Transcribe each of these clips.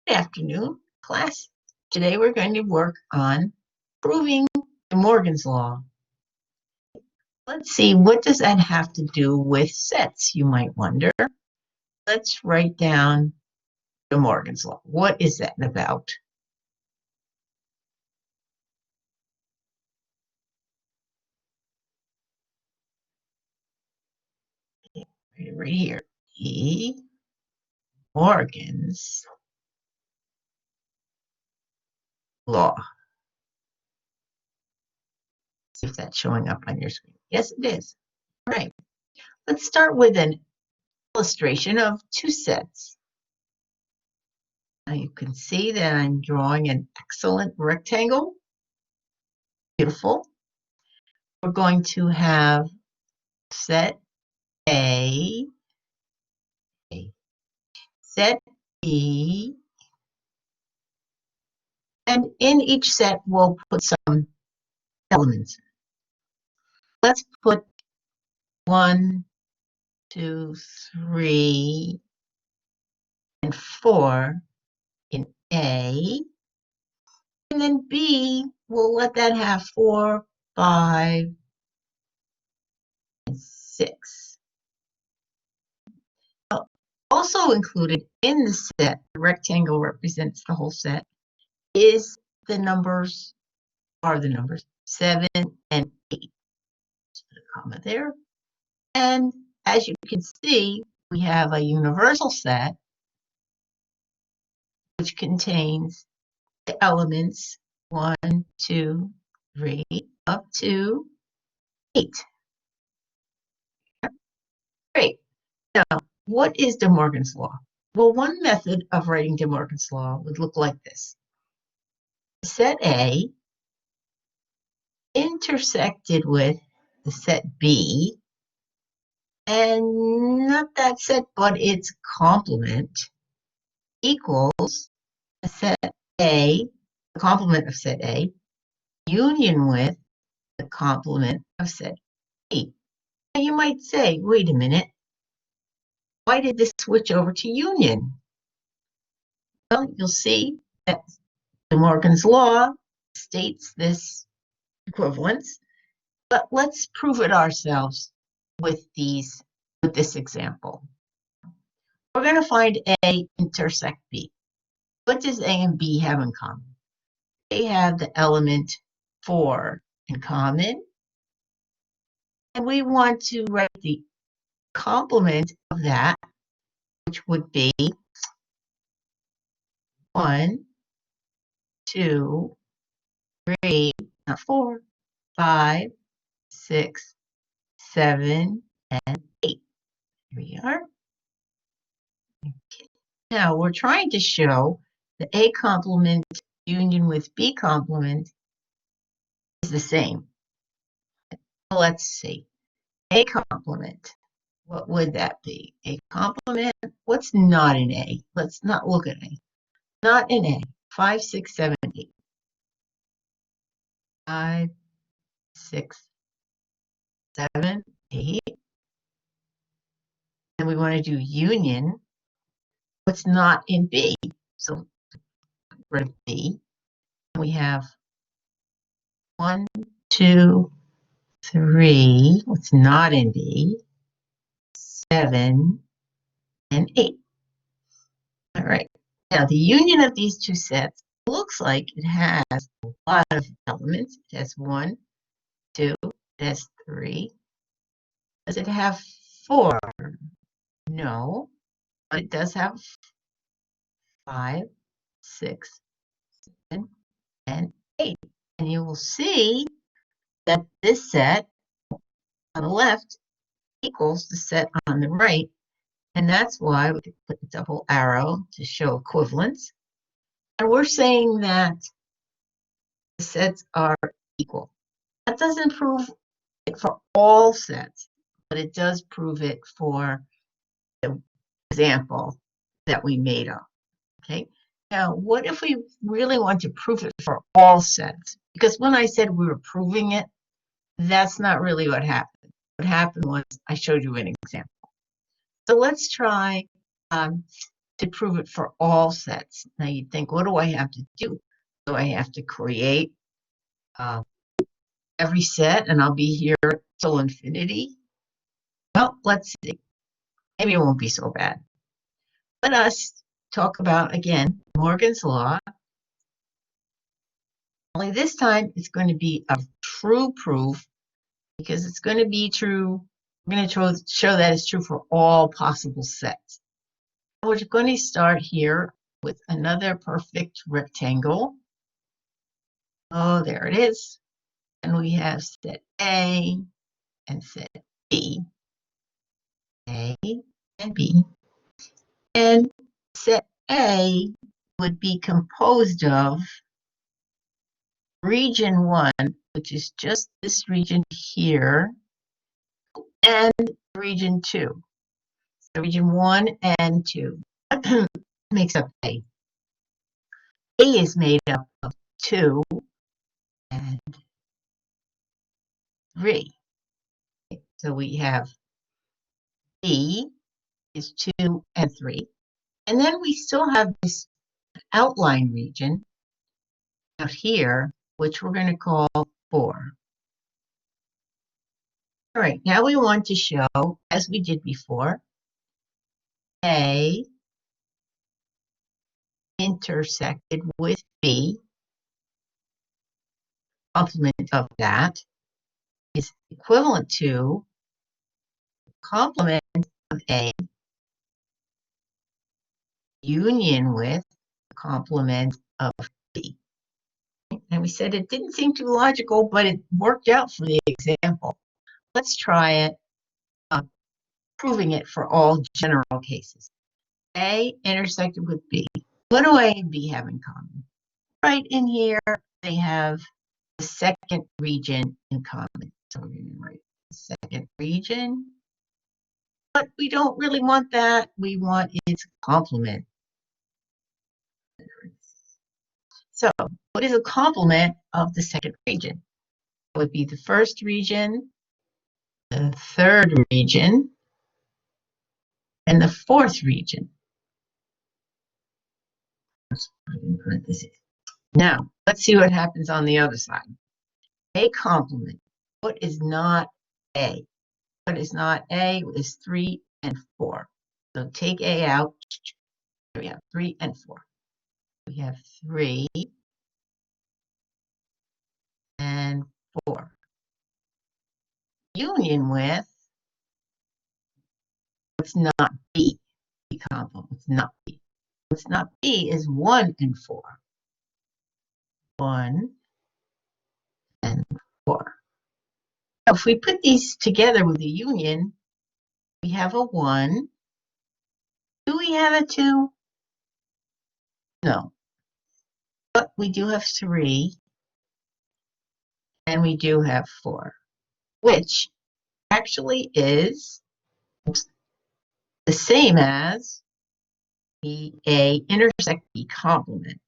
Good afternoon, class. Today we're going to work on proving De Morgan's law. Let's see, what does that have to do with sets, you might wonder. Let's write down De Morgan's law. What is that about? Right here. De Morgan's law. See if that's showing up on your screen. Yes, it is. All right. Let's start with an illustration of two sets. Now you can see that I'm drawing an excellent rectangle. Beautiful. We're going to have set A, set B, and in each set we'll put some elements. Let's put 1, 2, 3, and 4 in A, and then B, we'll let that have 4, 5, and 6. Also included in the set, the rectangle represents the whole set, is the numbers, 7 and 8. Put a comma there. And as you can see, we have a universal set which contains the elements 1, 2, 3, up to 8. Great. Now, what is De Morgan's law? Well, one method of writing De Morgan's law would look like this. Set A intersected with the set B, and not that set, but its complement, equals the set A, the complement of set A, union with the complement of set B. Now you might say, wait a minute, why did this switch over to union? Well, you'll see that De Morgan's law states this equivalence, but let's prove it ourselves with this example. We're going to find A intersect B. What does A and B have in common? They have the element 4 in common, and we want to write the complement of that, which would be 1, 2, 3, not 4, 5, 6, 7, and 8. Here we are. Okay. Now we're trying to show the A complement union with B complement is the same. Let's see. A complement. What would that be? A complement? What's not an A? Let's not look at A. Not an A. 5, 6, 7, 8. 5, 6, 7, 8. And we want to do union. What's not in B? So rid of B. We have 1, 2, 3. What's not in B? 7 and 8. All right. Now the union of these two sets looks like it has a lot of elements. It has 1, 2, it has 3. Does it have 4? No, but it does have 5, 6, 7, and 8. And you will see that this set on the left equals the set on the right. And that's why we put the double arrow to show equivalence. And we're saying that the sets are equal. That doesn't prove it for all sets, but it does prove it for the example that we made up. Okay. Now, what if we really want to prove it for all sets? Because when I said we were proving it, that's not really what happened. What happened was I showed you an example. So let's try to prove it for all sets. Now you'd think, what do I have to do? Do I have to create every set and I'll be here till infinity? Well, let's see. Maybe it won't be so bad. Let us talk about, again, Morgan's Law. Only this time it's going to be a true proof because it's going to be true. We're going to show that it's true for all possible sets. We're going to start here with another perfect rectangle. Oh, there it is. And we have set A and set B. A and B. And set A would be composed of region 1, which is just this region here, and region 2. So region 1 and 2 makes up A. A is made up of 2 and 3. So we have B is 2 and 3. And then we still have this outline region out here, which we're going to call 4. All right, now we want to show, as we did before, A intersected with B. Complement of that is equivalent to complement of A union with complement of B. And we said it didn't seem too logical, but it worked out for the example. Let's try it, proving it for all general cases. A intersected with B. What do A and B have in common? Right in here, they have the second region in common. So we're going to write the second region. But we don't really want that. We want its complement. So what is a complement of the second region? It would be the first region, the third region, and the fourth region. Now, let's see what happens on the other side. A complement. What is not A? What is not A is 3 and 4. So take A out. Here we have 3 and 4. We have 3 and 4. Union with what's not B. B complement. What's not B? What's not B is 1 and 4. 1 and 4. Now, if we put these together with a union, we have a 1. Do we have a 2? No. But we do have 3. And we do have 4, which actually is the same as the A intersect B complement.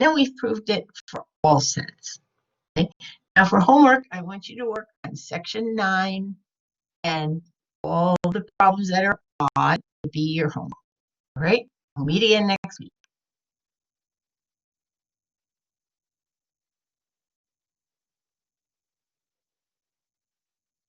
Now we've proved it for all sets. Okay? Now for homework, I want you to work on section 9 and all the problems that are odd to be your homework. All right? We'll meet again next week.